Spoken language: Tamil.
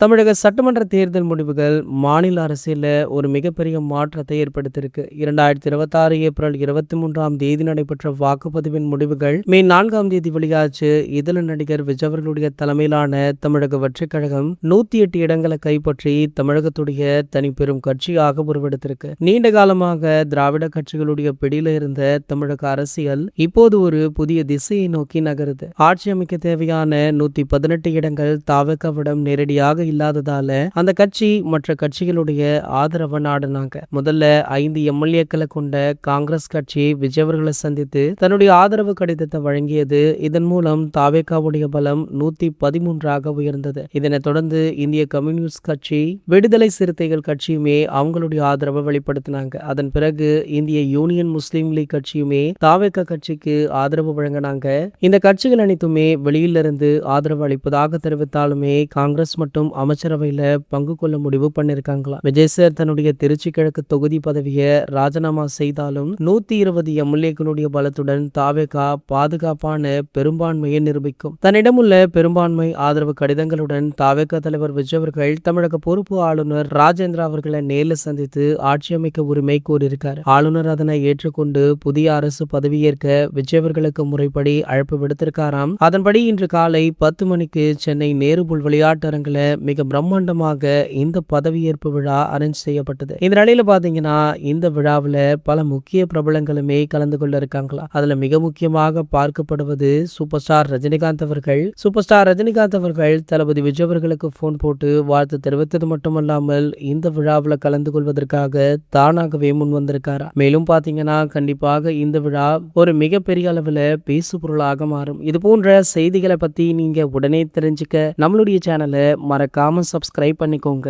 தமிழக சட்டமன்ற தேர்தல் முடிவுகள் மாநில அரசியல்ல ஒரு மிகப்பெரிய மாற்றத்தை ஏற்படுத்தியிருக்கு. 2026 ஏப்ரல் 23ஆம் தேதி நடைபெற்ற வாக்குப்பதிவின் முடிவுகள் மே 4ஆம் தேதி வெளியாச்சு. இதில் நடிகர் விஜய் அவர்களுடைய தலைமையிலான தமிழக வெற்றிக் கழகம் 108 இடங்களை கைப்பற்றி தமிழகத்துடைய தனிப்பெரும் கட்சியாக உருவெடுத்திருக்கு. நீண்ட காலமாக திராவிட கட்சிகளுடைய பிடியில இருந்த தமிழக அரசியல் இப்போது ஒரு புதிய திசையை நோக்கி நகருது. ஆட்சி அமைக்க தேவையான 118 இடங்கள் தாவேகாவிடம் நேரடியாக இல்லாததால அந்த கட்சி மற்ற கட்சிகளுடைய ஆதரவை நாடுனாங்க. முதல்ல 5 எம்எல்ஏக்களை கொண்ட காங்கிரஸ் கட்சி விஜய் அவர்களை சந்தித்து தன்னுடைய ஆதரவு கடிதத்தை வழங்கியது. இதன் மூலம் தாவேகாவுடைய பலம் 113ஆக உயர்ந்தது. இதனைத் தொடர்ந்து இந்திய கம்யூனிஸ்ட் கட்சி, விடுதலை சிறுத்தைகள் கட்சியுமே அவங்களுடைய ஆதரவை வெளிப்படுத்தினாங்க. அதன் பிறகு இந்திய யூனியன் முஸ்லீம் லீக் கட்சியுமே தாவேகா கட்சிக்கு ஆதரவு வழங்கினாங்க. இந்த கட்சிகள் அனைத்துமே வெளியிலிருந்து ஆதரவு அளிப்பதாக தெரிவித்தாலுமே காங்கிரஸ் மற்றும் அமைச்சரவையில பங்கு கொள்ள முடிவு பண்ணிருக்காங்களாம். விஜய் சார் தன்னுடைய திருச்சி கிழக்கு தொகுதி பதவியை ராஜினாமா செய்தாலும் 120 எம்எல்ஏக்களுடைய பலத்துடன் தாவேகா பாதுகாப்பான பெரும்பான்மையை நிரூபிக்கும். தன்னிடமுள்ள பெரும்பான்மை ஆதரவு கடிதங்களுடன் தாவேகா தலைவர் விஜய் அவர்கள் தமிழக பொறுப்பு ஆளுநர் ராஜேந்திரா அவர்களை நேரில் சந்தித்து ஆட்சி அமைக்க உரிமை கோரியிருக்கார். ஆளுநர் அதனை ஏற்றுக்கொண்டு புதிய அரசு பதவியேற்க விஜய் அவர்களுக்கு முறைப்படி அழைப்பு விடுத்திருக்காராம். அதன்படி இன்று காலை 10 மணிக்கு சென்னை நேருபுல் விளையாட்டரங்கில் மிக பிரம்மாண்டமாக இந்த பதவியேற்பு விழா அரேஞ்ச் செய்யப்பட்டது. இந்த நிலையில பாத்தீங்கன்னா இந்த விழாவில் பல முக்கிய பிரபலங்களுமே கலந்து கொள்ள இருக்காங்களா. அதுல மிக முக்கியமாக பார்க்கப்படுவது சூப்பர் ஸ்டார் ரஜினிகாந்த் அவர்கள். சூப்பர் ஸ்டார் ரஜினிகாந்த் அவர்கள் தளபதி விஜய் அவர்களுக்கு போன் போட்டு வாழ்த்து தெரிவித்தது மட்டுமல்லாமல் இந்த விழாவில் கலந்து கொள்வதற்காக தானாகவே முன் வந்திருக்காரா. மேலும் பாத்தீங்கன்னா கண்டிப்பாக இந்த விழா ஒரு மிகப்பெரிய அளவில் பேசு பொருளாக மாறும். இது போன்ற செய்திகளை பத்தி நீங்க உடனே தெரிஞ்சுக்க நம்மளுடைய சேனலை மறக்காம சப்ஸ்கிரைப் பண்ணிக்கோங்க.